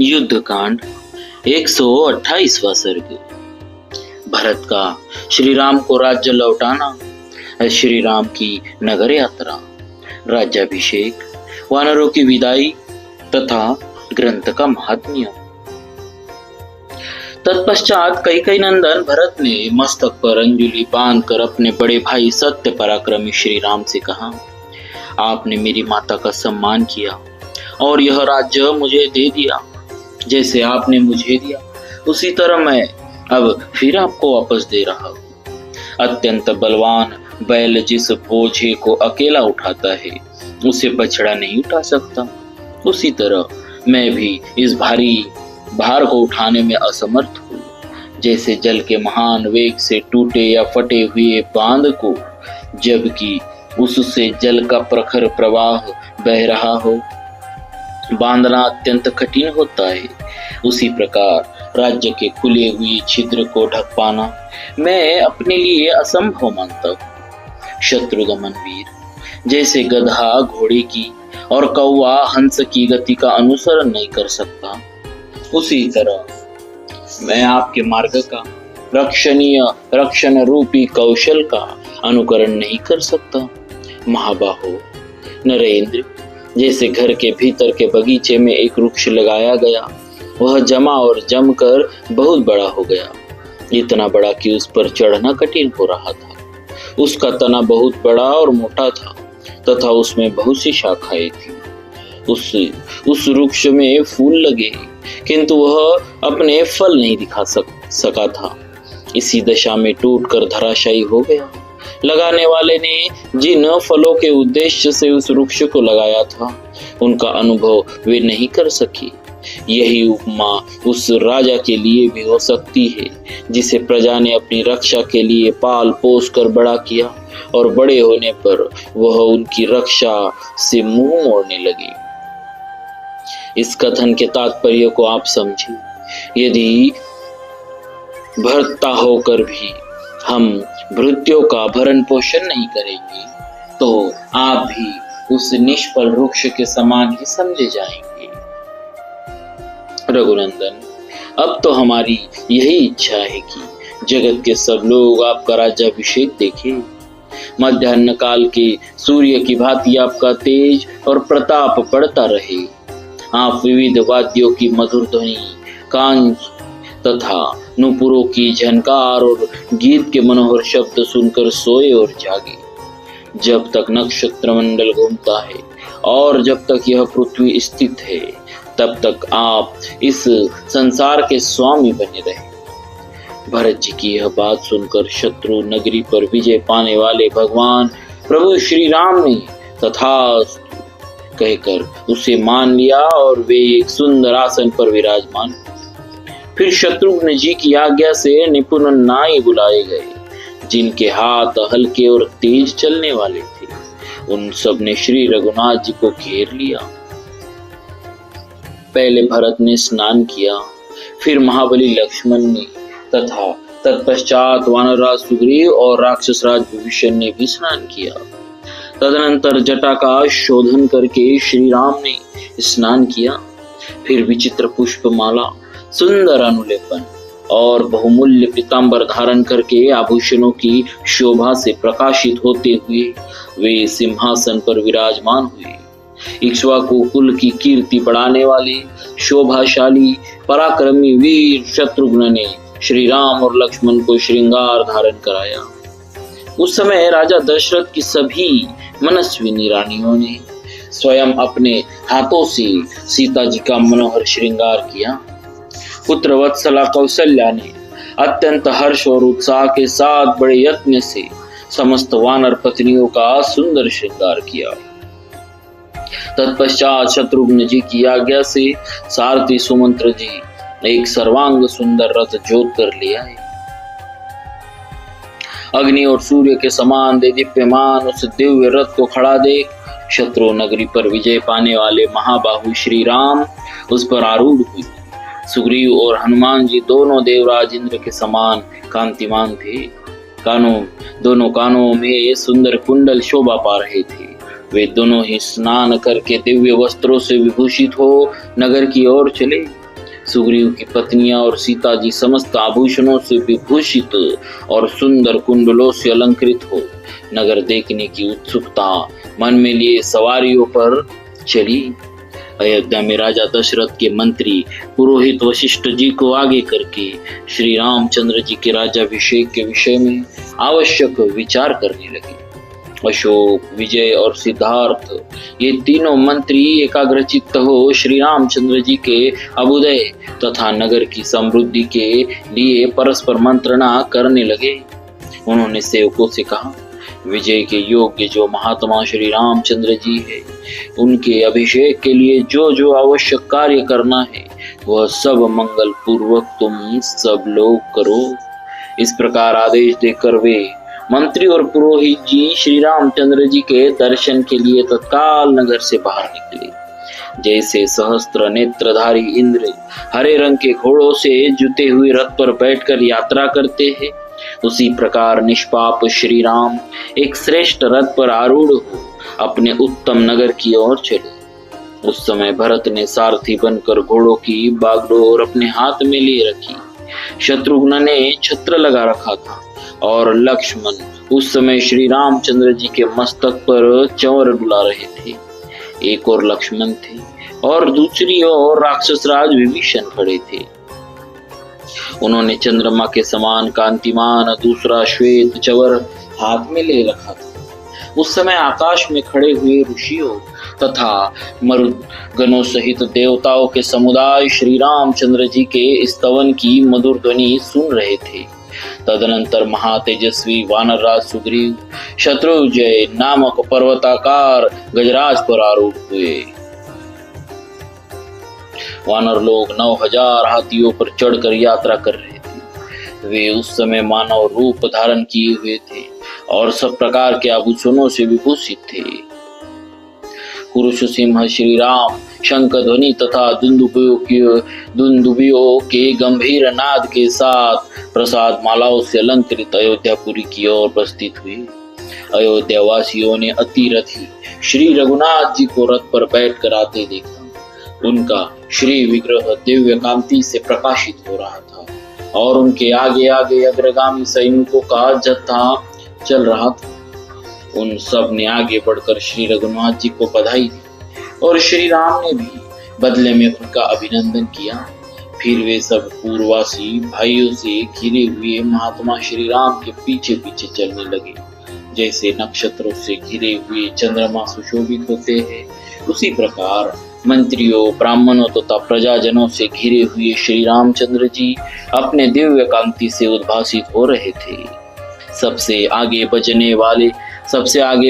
युद्ध कांड 128वां सर्ग। भरत का श्री राम को राज्य लौटाना, श्री राम की नगर यात्रा, राज्याभिषेक, वानरों की विदाई तथा ग्रंथ का महात्म्य। तत्पश्चात कैकेयी नंदन भरत ने मस्तक पर अंजुलि बांधकर अपने बड़े भाई सत्य पराक्रमी श्री राम से कहा, आपने मेरी माता का सम्मान किया और यह राज्य मुझे दे दिया। जैसे आपने मुझे दिया उसी तरह मैं अब फिर आपको वापस दे रहा हूँ। अत्यंत बलवान बैल जिस बोझे को अकेला उठाता है उसे बछड़ा नहीं उठा सकता, उसी तरह मैं भी इस भारी भार को उठाने में असमर्थ हूँ। जैसे जल के महान वेग से टूटे या फटे हुए बांध को, जबकि उससे जल का प्रखर प्रवाह बह रहा हो, बांधना अत्यंत कठिन होता है, उसी प्रकार राज्य के खुले हुए छिद्र को ढक पाना मैं अपने लिए असंभव मानता हूँ। शत्रुदमन वीर, जैसे गधा घोड़े की और कौवा हंस की गति का अनुसरण नहीं कर सकता, उसी तरह मैं आपके मार्ग का रक्षण रूपी कौशल का अनुकरण नहीं कर सकता। महाबाहो नरेंद्र, जैसे घर के भीतर के बगीचे में एक वृक्ष लगाया गया, वह जमा और जमकर बहुत बड़ा हो गया, इतना बड़ा कि उस पर चढ़ना कठिन हो रहा था। उसका तना बहुत बड़ा और मोटा था तथा उसमें बहुत सी शाखाएं थी। उस वृक्ष में फूल लगे किंतु वह अपने फल नहीं दिखा सका था। इसी दशा में टूटकर धराशायी हो गया। लगाने वाले ने जिन फलों के उद्देश्य से उस वृक्ष को लगाया था उनका अनुभव वे नहीं कर सके। यही उपमा उस राजा के लिए भी हो सकती है जिसे प्रजा ने अपनी रक्षा के लिए पाल पोस कर बड़ा किया और बड़े होने पर वह उनकी रक्षा से मुंह मोड़ने लगे। इस कथन के तात्पर्य को आप समझिए। यदि भर्ता होकर भी हम भृत्यों का भरण पोषण नहीं करेंगे तो आप भी उस निष्फल वृक्ष के समान ही समझे जाएंगे। रघुनंदन, अब तो हमारी यही इच्छा है कि जगत के सब लोग आपका राज्याभिषेक देखें। मध्याह्न काल के सूर्य की भांति आपका तेज और प्रताप बढ़ता रहे। आप विविध वाद्यों की मधुर ध्वनि, कांच तथा नूपुरों की झनकार और गीत के मनोहर शब्द सुनकर सोए और जागे। जब तक नक्षत्र मंडल घूमता है और जब तक यह पृथ्वी स्थित है तब तक आप इस संसार के स्वामी बने रहे। भरत जी की यह बात सुनकर शत्रु नगरी पर विजय पाने वाले भगवान प्रभु श्री राम ने तथास्तु कहकर उसे मान लिया और वे एक सुंदर आसन पर विराजमान। फिर शत्रुघ्न जी की आज्ञा से निपुण नाई बुलाए गए, जिनके हाथ हल्के और तेज चलने वाले थे। उन सब ने श्री रघुनाथ जी को घेर लिया। पहले भरत ने स्नान किया, फिर महाबली लक्ष्मण ने तथा तत्पश्चात वानरराज सुग्रीव और राक्षसराज विभीषण ने भी स्नान किया। तदनंतर जटा का शोधन करके श्री राम ने स्नान किया। फिर विचित्र पुष्पमाला, सुंदर अनुलेपन और बहुमूल्य पीतांबर धारण करके आभूषणों की शोभा से प्रकाशित होते हुए वे सिंहासन पर विराजमान हुए। इक्ष्वाकु कुल की कीर्ति बढ़ाने वाले शोभाशाली पराक्रमी वीर शत्रुघ्न ने श्री राम और लक्ष्मण को श्रृंगार धारण कराया। उस समय राजा दशरथ की सभी मनस्विनी रानियों ने स्वयं अपने हाथों से सीता जी का मनोहर श्रृंगार किया। पुत्र वत्सला कौशल्या ने अत्यंत हर्ष और उत्साह के साथ बड़े यत्न से समस्त वानर पत्नियों का सुंदर श्रृंगार किया। तत्पश्चात शत्रुघ्न जी की आज्ञा से सारथी सुमंत्र जी एक सर्वांग सुंदर रथ जोत कर ले आए। अग्नि और सूर्य के समान देदीप्यमान उस दिव्य रथ को खड़ा देख शत्रु नगरी पर विजय पाने वाले महाबाहु श्री राम उस पर आरूढ़ हुए। सुग्रीव और हनुमान जी दोनों देवराज इंद्र के समान कांतिमान थे। दोनों कानों में सुंदर कुंडल शोभा पा रहे थे। वे दोनों ही स्नान करके दिव्य वस्त्रों से विभूषित हो नगर की ओर चले। सुग्रीव की पत्नियां और सीता जी समस्त आभूषणों से विभूषित और सुंदर कुंडलों से अलंकृत हो नगर देखने की उत्सुकता मन में लिए सवारियों पर चली। अयोध्या में राजा दशरथ के मंत्री पुरोहित वशिष्ठ जी को आगे करके श्री रामचंद्र जी के राज्याभिषेक के विषय में आवश्यक विचार करने लगे। अशोक, विजय और सिद्धार्थ ये तीनों मंत्री एकाग्रचित्त हो श्री रामचंद्र जी के अभ्युदय तथा नगर की समृद्धि के लिए परस्पर मंत्रणा करने लगे। उन्होंने सेवकों से कहा, विजय के योग्य जो महात्मा श्री रामचंद्र जी है, उनके अभिषेक के लिए जो जो आवश्यक कार्य करना है वह सब मंगल पूर्वक तुम सब लोग करो। इस प्रकार आदेश देकर वे मंत्री और पुरोहित जी श्री रामचंद्र जी के दर्शन के लिए तत्काल नगर से बाहर निकले। जैसे सहस्त्र नेत्रधारी इंद्र हरे रंग के घोड़ों से जुते हुए रथ पर बैठकर यात्रा करते हैं, उसी प्रकार निष्पाप श्री राम एक श्रेष्ठ रथ पर आरूढ़ हो अपने उत्तम नगर की ओर चले। उस समय भरत ने सारथी बनकर घोड़ों की बागडोर अपने हाथ में लिए रखी। शत्रुघ्न ने छत्र लगा रखा था और लक्ष्मण उस समय श्री रामचंद्र जी के मस्तक पर चंवर डुला रहे थे। एक और लक्ष्मण थे और दूसरी ओर राक्षस राज विभीषण खड़े थे। उन्होंने चंद्रमा के समान कांतिमान दूसरा श्वेत चंवर हाथ में ले रखा था। उस समय आकाश में खड़े हुए ऋषियों तथा मरुदगणों सहित देवताओं के समुदाय श्री रामचंद्र जी के स्तवन की मधुर ध्वनि सुन रहे थे। तदनंतर महातेजस्वी वानरराज सुग्रीव शत्रुंजय नामक पर्वताकार गजराज पर आरूढ़ हुए। वानर लोग 9000 हाथियों पर चढ़कर यात्रा कर रहे थे। वे उस समय मानव रूप धारण किए हुए थे और सब प्रकार के आभूषणों से विभूषित थे। पुरुष सिंह श्री राम शंख ध्वनि तथा दुंदुभियों के गंभीर नाद के साथ प्रसाद मालाओं से अलंकृत अयोध्यापुरी की ओर प्रस्थित हुए। अयोध्या वासियों ने अतिरथी श्री रघुनाथ जी को रथ पर बैठकर आते देखा। उनका श्री विग्रह दिव्य कांति से प्रकाशित हो रहा था और उनके आगे आगे अग्रगामी सैनिकों का जत्था चल रहा था। उन सब ने आगे बढ़कर श्री रघुनाथ जी को बधाई दी और श्री राम ने भी बदले में उनका अभिनंदन किया। फिर वे सब पूर्ववासी भाइयों से घिरे हुए महात्मा श्री राम के पीछे पीछे चलने लगे। जैसे नक्षत्रों से घिरे हुए चंद्रमा सुशोभित होते हैं, उसी प्रकार मंत्रियों, ब्राह्मणों तथा प्रजाजनों से घिरे हुए श्री रामचंद्र जी अपने दिव्य कांति से उद्भासित हो रहे थे। सबसे आगे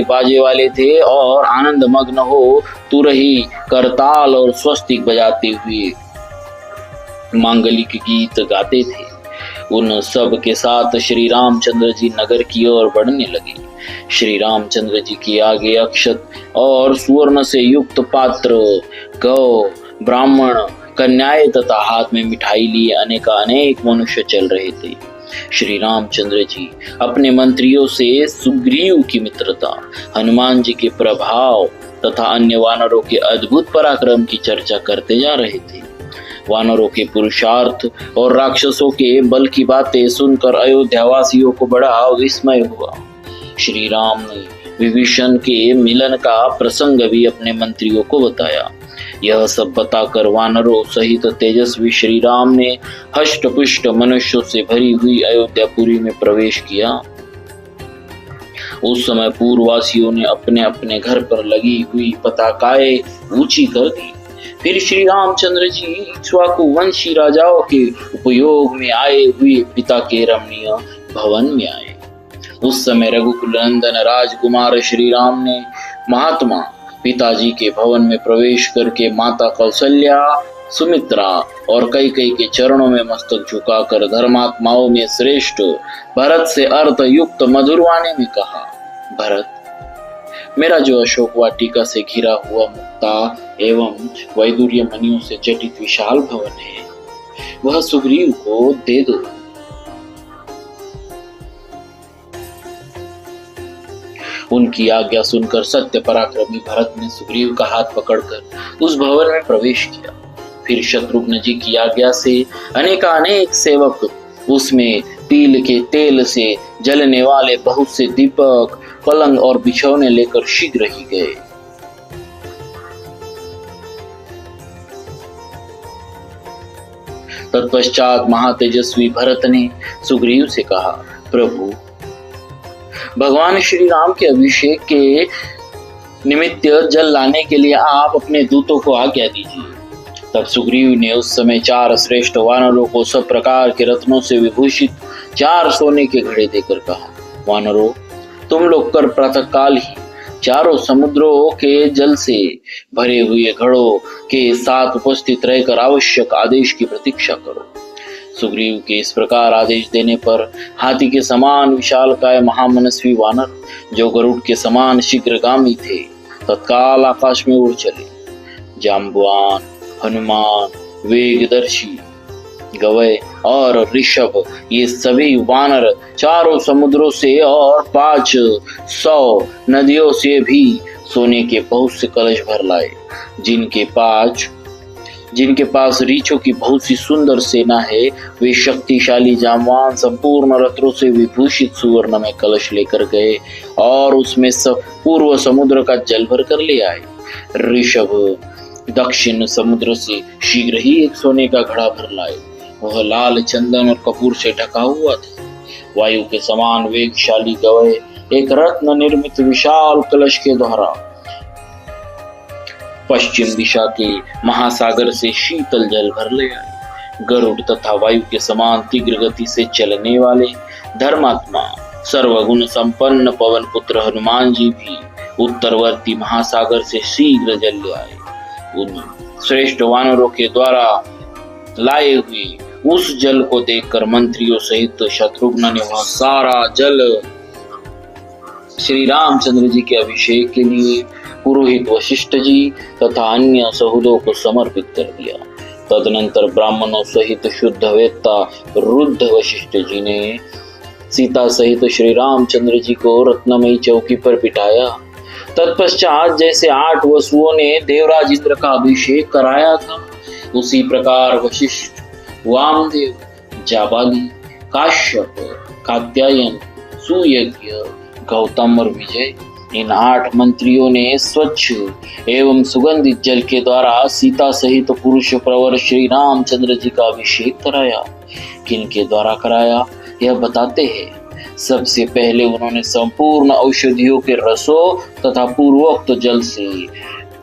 बाजे वाले थे और आनंद मग्न हो तुरही, करताल और स्वस्तिक बजाते हुए मांगलिक गीत गाते थे। उन सब के साथ श्री रामचंद्र जी नगर की ओर बढ़ने लगे। श्री रामचंद्र जी के आगे अक्षत और सुवर्ण से युक्त पात्र, गौ, ब्राह्मण, कन्याएं तथा हाथ में मिठाई लिए अनेक मनुष्य चल रहे थे। श्री रामचंद्र जी अपने मंत्रियों से सुग्रीव की मित्रता, हनुमान जी के प्रभाव तथा अन्य वानरों के अद्भुत पराक्रम की चर्चा करते जा रहे थे। वानरों के पुरुषार्थ और राक्षसों के बल की बातें सुनकर अयोध्यावासियों को बड़ा विस्मय हुआ। श्री राम ने विभीषण के मिलन का प्रसंग भी अपने मंत्रियों को बताया। यह सब बताकर वानरों सहित तेजस्वी श्री राम ने हष्ट पुष्ट मनुष्यों से भरी हुई अयोध्यापुरी में प्रवेश किया। उस समय पूर्ववासियों ने अपने अपने घर पर लगी हुई पताकाएं ऊंची कर दी। फिर श्री रामचंद्र जी इक्ष्वाकु वंशी राजाओं के उपयोग में आए हुए पिता के रमणीय भवन में आए। उस समय रघुकुल नंदन राजकुमार श्री राम ने महात्मा पिताजी के भवन में प्रवेश करके माता कौशल्या, सुमित्रा और कैकेयी के चरणों में मस्तक झुकाकर धर्मात्माओं में श्रेष्ठ भरत से अर्थ युक्त मधुर वाणी में कहा, भरत, मेरा जो अशोक वाटिका से घिरा हुआ मुक्ता एवं वैदुर्य मणियों से जटित विशाल भवन है, वह सुग्रीव को दे दो। उनकी आज्ञा सुनकर सत्य पराक्रमी भरत ने सुग्रीव का हाथ पकड़कर उस भवन में प्रवेश किया। फिर शत्रुघ्न जी की आज्ञा से अनेकानेक सेवक उसमें तिल के तेल से जलने वाले बहुत से दीपक, पलंग और बिछौने लेकर शीघ्र ही गए। तत्पश्चात महातेजस्वी भरत ने सुग्रीव से कहा, प्रभु, भगवान श्री राम के अभिषेक के निमित्त जल लाने के लिए आप अपने दूतों को आज्ञा दीजिए। तब सुग्रीव ने उस समय 4 श्रेष्ठ वानरों को सब प्रकार के रत्नों से विभूषित 4 सोने के घड़े देकर कहा, वानरों, तुम लोग कर प्रातःकाल ही चारों समुद्रों के जल से भरे हुए घड़ों के साथ उपस्थित रहकर आवश्यक आदेश की प्रतीक्षा करो। सुग्रीव के इस प्रकार आदेश देने पर हाथी के समान विशालकाय महामनस्वी वानर, जो गरुड़ के समान शीघ्रगामी थे, तत्काल आकाश में उड़ चले। जाम्बुआन, हनुमान, वेगदर्शी, गवय और ऋषभ, ये सभी वानर चारों समुद्रों से और 500 नदियों से भी सोने के बहुत से कलश भर लाए। जिनके पास रीछों की बहुत सी सुंदर सेना है, वे शक्तिशाली जामवान संपूर्ण रत्नों से विभूषित सुवर्ण में कलश लेकर गए और उसमें सब पूर्व समुद्र का जल भर कर ले आए। ऋषभ दक्षिण समुद्र से शीघ्र ही एक सोने का घड़ा भर लाए। वह लाल चंदन और कपूर से ढका हुआ था। वायु के समान वेगशाली गवय एक रत्न निर्मित विशाल कलश के द्वारा पश्चिम दिशा के महासागर से शीतल जल भर ले आए। गरुड़ तथा वायु के समान तीव्र गति से चलने वाले धर्मात्मा सर्वगुण संपन्न पवन पुत्र हनुमान जी भी उत्तरवर्ती महासागर से शीघ्र जल ले आए। उन श्रेष्ठ वानरों के द्वारा लाए हुए उस जल को देखकर मंत्रियों सहित शत्रुघ्न ने वह सारा जल श्री रामचंद्र जी के अभिषेक के लिए पुरोहित वशिष्ठ जी तथा अन्य सहुदों को समर्पित कर दिया। तदनंतर ब्राह्मणों सहित शुद्ध वेत्ता रुद्ध वशिष्ठ जी ने सीता सहित श्री रामचंद्र जी को रत्नमयी चौकी पर बिठाया। तत्पश्चात जैसे 8 वसुओं ने देवराज इंद्र का अभिषेक कराया था, उसी प्रकार वशिष्ठ, वामदेव, जाबाली, काश्यप, कात्यायन, सुयज्ञ, गौतम और विजय, इन 8 मंत्रियों ने स्वच्छ एवं सुगंधित जल के द्वारा सीता सहित पुरुष प्रवर श्री रामचंद्र जी का अभिषेक कराया। किनके द्वारा कराया यह बताते हैं। सबसे पहले उन्होंने संपूर्ण औषधियों के रसों तथा पूर्वोक्त जल से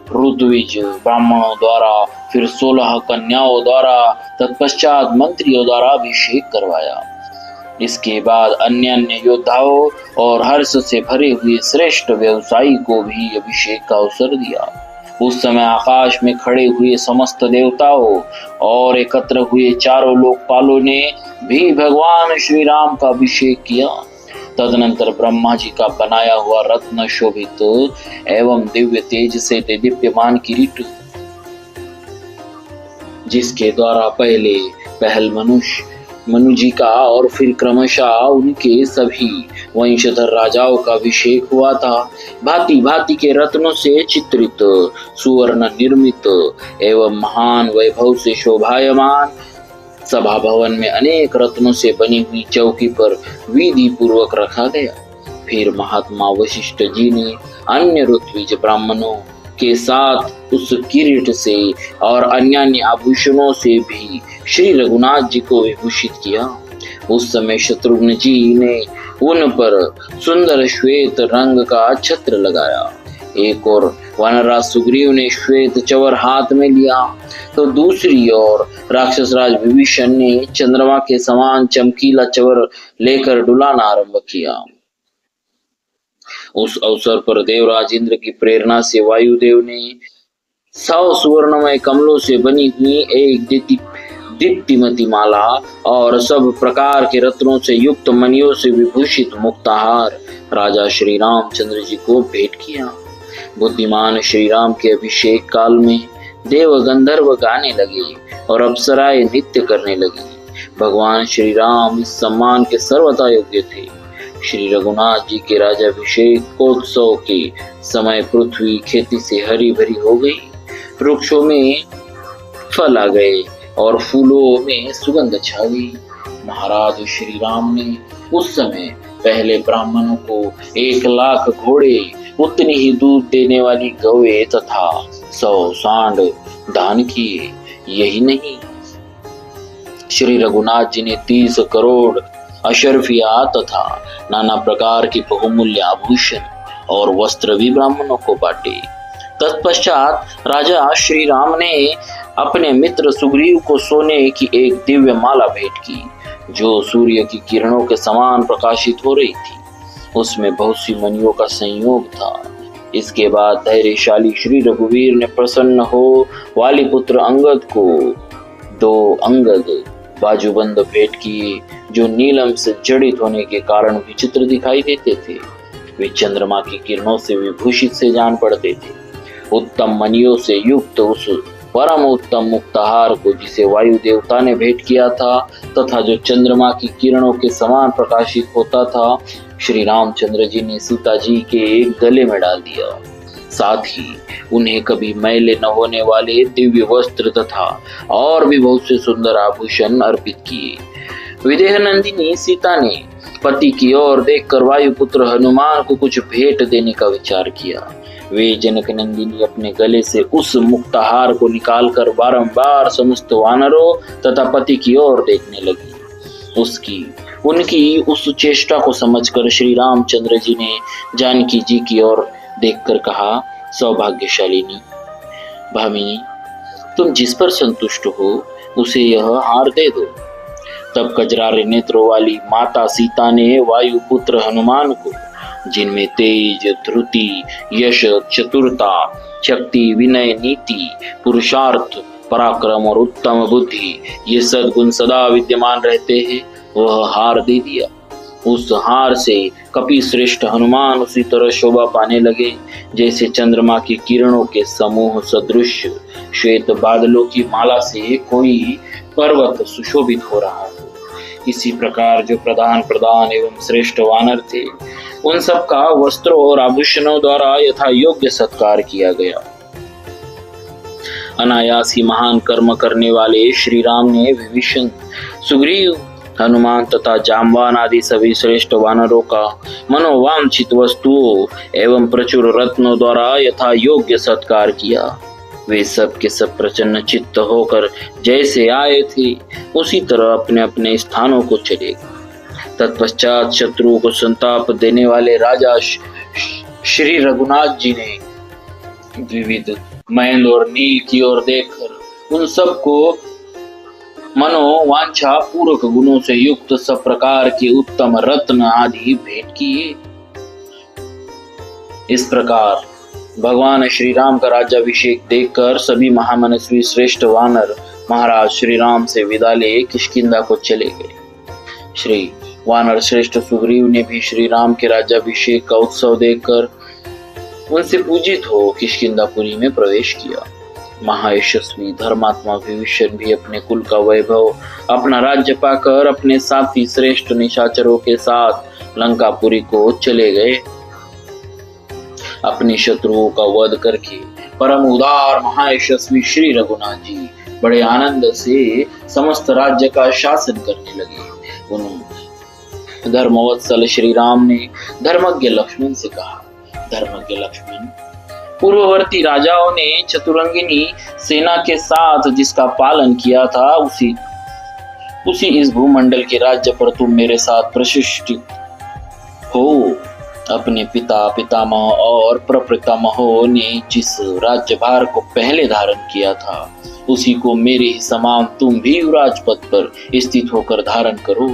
ऋत्विज ब्राह्मणों द्वारा, फिर 16 कन्याओं द्वारा, तत्पश्चात मंत्रियों द्वारा अभिषेक करवाया। इसके बाद अन्य योद्धाओं और हर्ष से भरे हुए श्रेष्ठ व्यवसायी को भी अभिषेक का अवसर दिया। उस समय आकाश में खड़े हुए समस्त देवताओं और एकत्र हुए चारों लोकपालों ने भी भगवान श्री राम का अभिषेक किया। तदनंतर ब्रह्मा जी का बनाया हुआ रत्न शोभित एवं दिव्य तेज से दीप्यमान किरीट, जिसके द्वारा पहल मनु जी का और फिर क्रमशः उनके सभी वंशधर राजाओं का अभिषेक हुआ था। भांति भांति के रत्नों से चित्रित, सुवर्ण निर्मित एवं महान वैभव से शोभायमान सभा भवन में अनेक रत्नों से बनी हुई चौकी पर विधि पूर्वक रखा गया। फिर महात्मा वशिष्ठ जी ने अन्य ऋत्विज ब्राह्मणों के साथ उस किरीट से और अन्य आभूषणों से भी श्री रघुनाथ जी को विभूषित किया। उस समय शत्रुघ्न जी ने उन पर सुंदर श्वेत रंग का छत्र लगाया। एक और वानरराज सुग्रीव ने श्वेत चवर हाथ में लिया, तो दूसरी ओर राक्षस राज विभीषण ने चंद्रमा के समान चमकीला चवर लेकर डुलाना आरंभ किया। उस अवसर पर देवराज इंद्र की प्रेरणा से वायुदेव ने 100 सुवर्णमय कमलों से बनी हुई एक दीप्तिमती माला और सब प्रकार के रत्नों से युक्त मणियों से विभूषित मुक्ताहार राजा श्री रामचंद्र जी को भेंट किया। बुद्धिमान श्री राम के अभिषेक काल में देव गंधर्व गाने लगे और अप्सराएं नृत्य करने लगी। भगवान श्री राम इस सम्मान के सर्वथा योग्य थे। श्री रघुनाथ जी के राजाभिषेकोत्सव के समय पृथ्वी खेती से हरी भरी हो गई। वृक्षों में फल आ गए और फूलों में सुगंध छा गई। महाराज श्री राम ने उस समय पहले ब्राह्मणों को 1,00,000 घोड़े, उतनी ही दूध देने वाली गौएं तथा 100 सांड दान किए। यही नहीं, श्री रघुनाथ जी ने 30 करोड़ अशर्फिया तथा नाना प्रकार के बहुमूल्य आभूषण और वस्त्र भी ब्राह्मणों को बांटे। तत्पश्चात राजा श्री राम ने अपने मित्र सुग्रीव को सोने की एक दिव्य माला भेंट की, जो सूर्य की किरणों के समान प्रकाशित हो रही थी। उसमें बहुत सी मणियों का संयोग था। इसके बाद धैर्यशाली श्री रघुवीर ने प्रसन्न हो वाली पुत्र अंगद को 2 अंगद बाजूबंद भेंट किए, जो नीलम से जड़ित होने के कारण विचित्र दिखाई देते थे। वे चंद्रमा की किरणों से विभूषित से जान पड़ते थे। उत्तम मणियों से युक्त उस परम उत्तम मुक्ताहार को, जिसे वायु देवता ने भेंट किया था तथा जो चंद्रमा की किरणों के समान प्रकाशित होता था, श्री रामचंद्र जी ने सीता जी के गले में डाल दिया। साथ ही उन्हें कभी मैले न होने वाले दिव्य वस्त्र तथा और भी बहुत से सुंदर आभूषण अर्पित किए। विदेह नंदिनी सीता ने पति की ओर देखकर वायुपुत्र हनुमान को कुछ भेंट देने का विचार किया। वे जनक नंदिनी अपने गले से उस मुक्ताहार को निकालकर बारंबार समस्त वानरों तथा पति की ओर देखने लगी। उनकी उस चेष्टा को समझकर श्री रामचंद्र जी ने जानकी जी की ओर देखकर कहा, सौभाग्यशालिनी भामिनी, तुम जिस पर संतुष्ट हो उसे यह हार दे दो। तब कजरारे नेत्रों वाली माता सीता ने वायुपुत्र हनुमान को, जिनमें तेज, धृति, यश, चतुरता, शक्ति, विनय, नीति, पुरुषार्थ, पराक्रम और उत्तम बुद्धि, ये सद्गुण सदा विद्यमान रहते हैं, वह हार दे दिया। उस हार से कपि श्रेष्ठ हनुमान उसी तरह शोभा पाने लगे जैसे चंद्रमा की किरणों के समूह सदृश श्वेत बादलों की माला से कोई पर्वत सुशोभित हो रहा हो। इसी प्रकार जो प्रधान एवं श्रेष्ठ वानर थे, उन सब का वस्त्रों और आभूषणों द्वारा यथा योग्य सत्कार किया गया। अनायास ही महान कर्म करने वाले श्री राम ने विभीषण, सुग्रीव, हनुमान तथा जाम्बान आदि सभी श्रेष्ठ वानरों का मनोवांछित वस्तुओं एवं प्रचुर रत्नों द्वारा यथा योग्य सत्कार किया। वे सब के सब प्रसन्न चित्त होकर जैसे आए थे उसी तरह अपने अपने स्थानों को चले गए। तत्पश्चात शत्रुओं को संताप देने वाले राजा श्री रघुनाथ जी ने विविध महेंद्र और नील की ओर देखकर उन सबको मनोवांछा पूर्वक गुणों से युक्त सब प्रकार के उत्तम रत्न आदि भेंट किए। इस प्रकार भगवान श्री राम का राज्याभिषेक देखकर सभी महामनस्वी श्रेष्ठ वानर महाराज श्री राम से विदा ले किष्किंधा को चले गए। श्री वानर श्रेष्ठ सुग्रीव ने भी श्री राम के राज्याभिषेक का उत्सव देखकर उनसे पूजित हो किष्किंधापुरी में प्रवेश किया। महायशस्वी धर्मात्मा विभीषण भी अपने कुल का वैभव, अपना राज्य पाकर अपने साथी श्रेष्ठ निशाचरों के साथ लंकापुरी को चले गए। अपने शत्रुओं का वध करके परम उदार महायशस्वी श्री रघुनाथ जी बड़े आनंद से समस्त राज्य का शासन करने लगे। उन धर्मवत्सल श्री राम ने धर्मज्ञ लक्ष्मण से कहा, धर्मज्ञ लक्ष्मण, पूर्ववर्ती राजाओं ने चतुरंगिनी सेना के साथ जिसका पालन किया था उसी इस भूमंडल के राज्य पर तुम मेरे साथ प्रतिष्ठित हो। अपने पिता, पितामह और प्रपितामहों ने जिस राज्यभार को पहले धारण किया था उसी को मेरे ही समान तुम भी युवराज पद पर स्थित होकर धारण करो।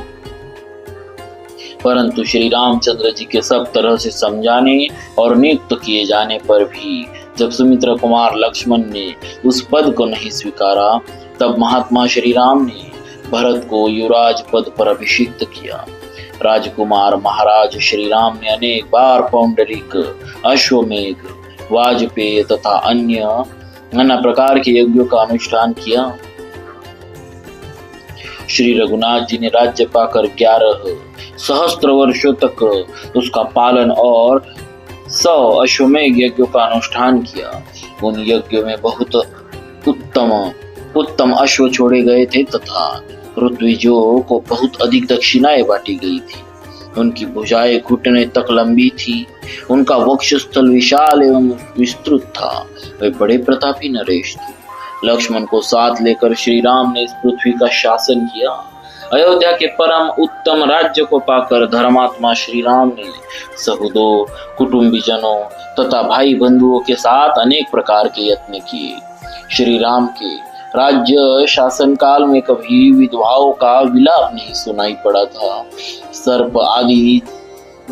परंतु श्री रामचंद्र जी के सब तरह से समझाने और नियुक्त किए जाने पर भी जब सुमित्रा कुमार लक्ष्मण ने उस पद को नहीं स्वीकारा, तब महात्मा श्री राम ने भरत को युवराज पद पर अभिषिक्त किया। राजकुमार महाराज श्री राम ने अनेक बार पौंडरिक, अश्वमेघ, वाजपेय तथा अन्य नाना प्रकार के यज्ञों का अनुष्ठान किया। श्री रघुनाथ जी ने राज्य पाकर 11 सहस्त्र वर्षों तक उसका पालन और 100 अश्वमेघ यज्ञों का अनुष्ठान किया। उन यज्ञों में बहुत उत्तम उत्तम अश्व छोड़े गए थे तथा ऋत्विजों को बहुत अधिक दक्षिणाएं बांटी गई थी। उनकी भुजाएं घुटने तक लंबी थी, उनका वक्षस्थल विशाल एवं विस्तृत था। वे बड़े प्रतापी नरेश थे। लक्ष्मण को साथ लेकर श्री राम ने इस पृथ्वी का शासन किया। अयोध्या के परम उत्तम राज्य को पाकर धर्मात्मा श्री राम ने सहुदों, कुटुंबीजनों तथा भाई बंधुओं के साथ अनेक प्रकार के यत्न किए। श्री राम के राज्य शासन काल में कभी विधवाओं का विलाप नहीं सुनाई पड़ा था। सर्प आदि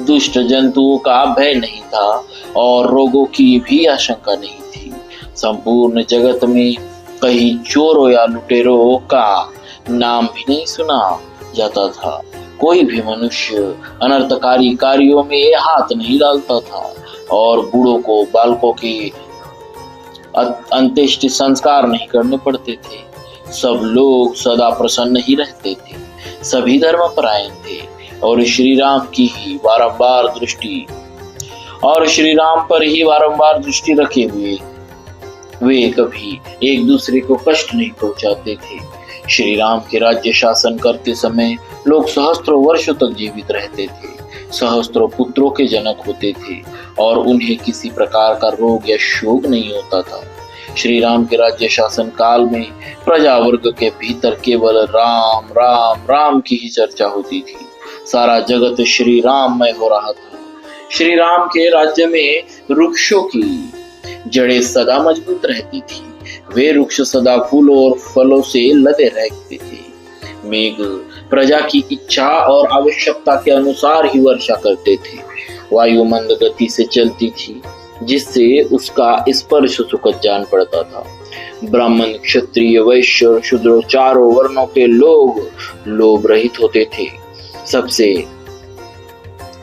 दुष्ट जंतुओं का भय नहीं था और रोगों की भी आशंका नहीं थी। संपूर्ण जगत में कहीं चोरों या लुटेरों का नाम भी नहीं सुना जाता था। कोई भी मनुष्य अनर्थकारी कार्यों में हाथ नहीं डालता था और बूढ़ों को बालकों के अंत्येष्टि संस्कार नहीं करने पड़ते थे। सब लोग सदा प्रसन्न ही रहते थे। सभी धर्मपरायण थे और श्री राम पर ही बारंबार दृष्टि रखे हुए वे कभी एक दूसरे को कष्ट नहीं पहुंचाते थे। श्री राम के राज्य शासन करते समय लोग सहस्त्रों वर्षों तक जीवित रहते थे, सहस्त्रों पुत्रों के जनक होते थे और उन्हें किसी प्रकार का रोग या शोक नहीं होता था। श्री राम के राज्य शासन काल में प्रजा वर्ग के भीतर केवल राम राम राम की ही चर्चा होती थी। सारा जगत श्री राममय हो रहा था। श्री राम के राज्य में वृक्षों की जड़ें सदा मजबूत रहती थी। वे वृक्ष सदा फूलों और फलों से लदे रहते थे। मेघ प्रजा की इच्छा और आवश्यकता के अनुसार ही वर्षा करते थे। वायु मंद गति से चलती थी जिससे उसका स्पर्श सुखद जान पड़ता था। ब्राह्मण, क्षत्रिय, वैश्य और शूद्र चारों वर्णों के लोग लोभ रहित होते थे।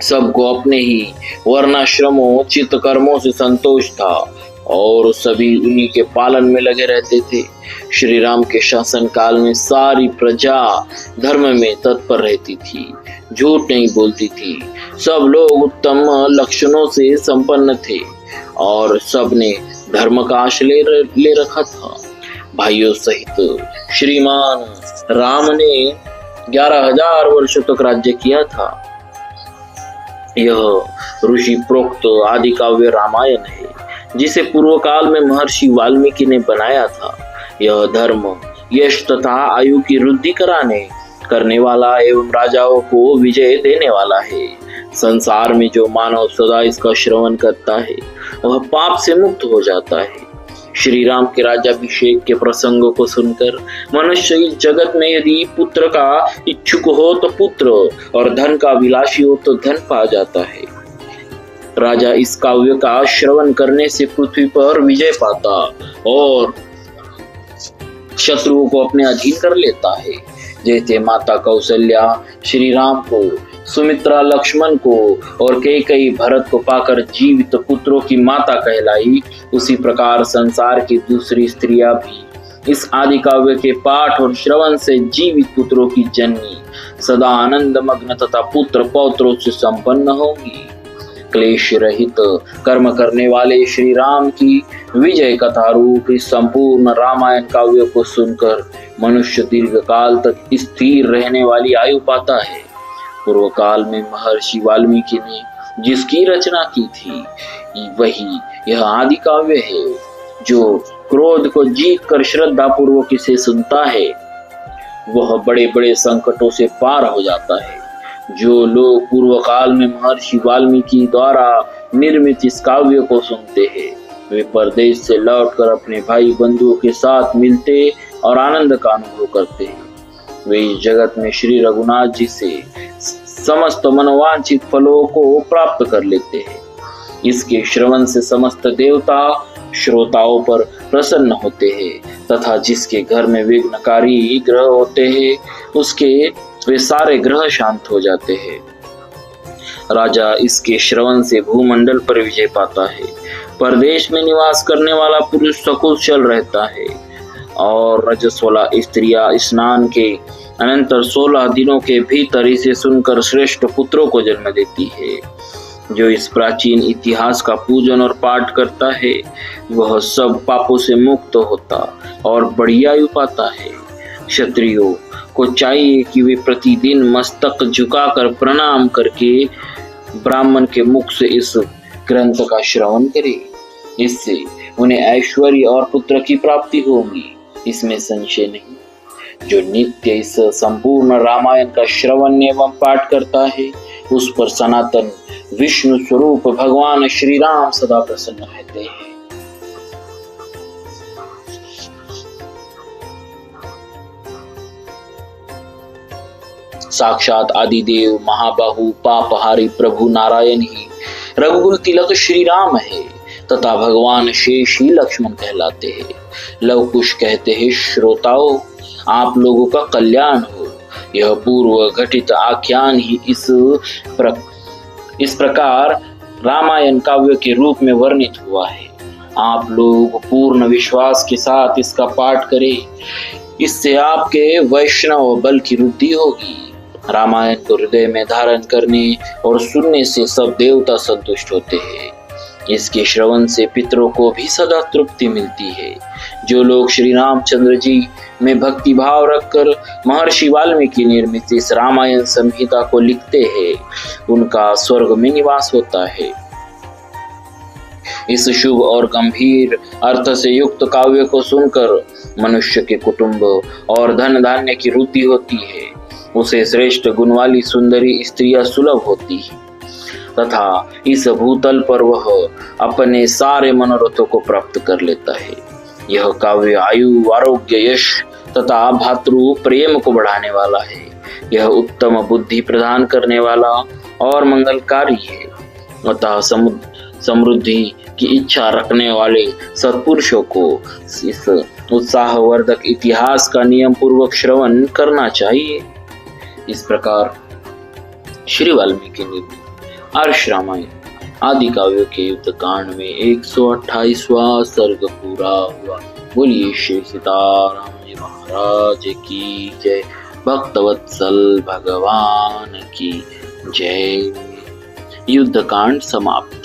सबको अपने ही वर्णाश्रमों चित्त कर्मों से संतोष था और सभी उन्हीं के पालन में लगे रहते थे। श्री राम के शासन काल में सारी प्रजा धर्म में तत्पर रहती थी, झूठ नहीं बोलती थी। सब लोग उत्तम लक्षणों से संपन्न थे और सबने धर्म का आश्रय ले रखा था। भाइयों सहित श्रीमान राम ने 11,000 वर्षों तक राज्य किया था। यह ऋषि प्रोक्त आदि काव्य रामायण है जिसे पूर्व काल में महर्षि वाल्मीकि ने बनाया था। यह धर्म, यश तथा आयु की वृद्धि करने वाला एवं राजाओं को विजय देने वाला है। संसार में जो मानव सदा इसका श्रवण करता है वह पाप से मुक्त हो जाता है। श्री राम के राज्याभिषेक के प्रसंगों को सुनकर मनुष्य इस जगत में यदि पुत्र का इच्छुक हो तो पुत्र और धन का अभिलाषी हो तो धन पा जाता है। राजा इस काव्य का श्रवण करने से पृथ्वी पर विजय पाता और शत्रुओं को अपने अधीन कर लेता है। जैसे माता कौशल्या श्री राम को, सुमित्रा लक्ष्मण को और कैकेयी भरत को पाकर जीवित पुत्रों की माता कहलाई, उसी प्रकार संसार की दूसरी स्त्रियां भी इस आदि काव्य के पाठ और श्रवण से जीवित पुत्रों की जननी, सदा आनंद मग्न तथा पुत्र पौत्रों से संपन्न होंगी। क्लेश रहित कर्म करने वाले श्री राम की विजय कथा रूप इस संपूर्ण रामायण काव्य को सुनकर मनुष्य दीर्घ काल तक स्थिर रहने वाली आयु पाता है। पूर्व काल में महर्षि वाल्मीकि ने जिसकी रचना की थी वही यह आदि काव्य है। जो क्रोध को जीत कर श्रद्धा पूर्वक इसे सुनता है वह बड़े बड़े संकटों से पार हो जाता है। जो लोग पूर्व काल में महर्षि वाल्मीकि द्वारा निर्मित इस काव्य को सुनते हैं वे परदेश से लौटकर अपने भाई बंधुओं के साथ मिलते और आनंद का अनुभव करते हैं। वे इस जगत में श्री रघुनाथ जी से समस्त मनोवांछित फलों को प्राप्त कर लेते हैं। इसके श्रवण से समस्त देवता श्रोताओं पर प्रसन्न होते हैं तथा जिसके घर में विघ्नकारी ग्रह होते हैं उसके वे सारे ग्रह शांत हो जाते हैं। राजा इसके श्रवण से भूमंडल पर विजय पाता है। परदेश में निवास करने वाला पुरुष सकुशल रहता है और रजस्वला स्त्रियां स्नान के अनंतर 16 दिनों के भीतर इसे सुनकर श्रेष्ठ पुत्रों को जन्म देती है। जो इस प्राचीन इतिहास का पूजन और पाठ करता है वह सब पापों से मुक्त होता और बढ़िया आयु पाता है। क्षत्रियों को चाहिए कि वे प्रतिदिन मस्तक झुकाकर प्रणाम करके ब्राह्मण के मुख से इस ग्रंथ का श्रवण करें। इससे उन्हें ऐश्वर्य और पुत्र की प्राप्ति होगी, इसमें संशय नहीं। जो नित्य इस संपूर्ण रामायण का श्रवण एवं पाठ करता है उस पर सनातन विष्णु स्वरूप भगवान श्री राम सदा प्रसन्न रहते हैं। साक्षात आदिदेव महाबाहु पापहारी प्रभु नारायण ही रघुकुल तिलक श्री राम है तथा भगवान शेष ही लक्ष्मण कहलाते हैं। लव कुश कहते हैं, श्रोताओं आप लोगों का कल्याण हो। यह पूर्व घटित आख्यान ही इस प्रकार रामायण काव्य के रूप में वर्णित हुआ है। आप लोग पूर्ण विश्वास के साथ इसका पाठ करें, इससे आपके वैष्णव बल की वृद्धि होगी। रामायण को हृदय में धारण करने और सुनने से सब देवता संतुष्ट होते हैं। इसके श्रवण से पितरों को भी सदा तृप्ति मिलती है। जो लोग श्री रामचंद्र जी में भक्ति भाव रखकर महर्षि वाल्मीकि निर्मित इस रामायण संहिता को लिखते हैं उनका स्वर्ग में निवास होता है। इस शुभ और गंभीर अर्थ से युक्त काव्य को सुनकर मनुष्य के कुटुंब और धन धान्य की वृद्धि होती है। उसे श्रेष्ठ गुण वाली सुंदरी स्त्रियां सुलभ होती है तथा इस भूतल पर वह अपने सारे मनोरथों को प्राप्त कर लेता है। यह काव्य आयु, आरोग्य, यश तथा भातृ प्रेम को बढ़ाने वाला है। यह उत्तम बुद्धि प्रदान करने वाला और मंगलकारी है। अतः समृद्धि की इच्छा रखने वाले सत्पुरुषों को इस उत्साहवर्धक इतिहास का नियम पूर्वक श्रवण करना चाहिए। इस प्रकार श्री वाल्मीकि ने आर्ष रामायण आदि काव्यों के युद्ध कांड में 128वां सर्ग पूरा हुआ। बोलिए श्री सीताराम जी महाराज की जय। भक्तवत्सल भगवान की जय। युद्ध कांड समाप्त।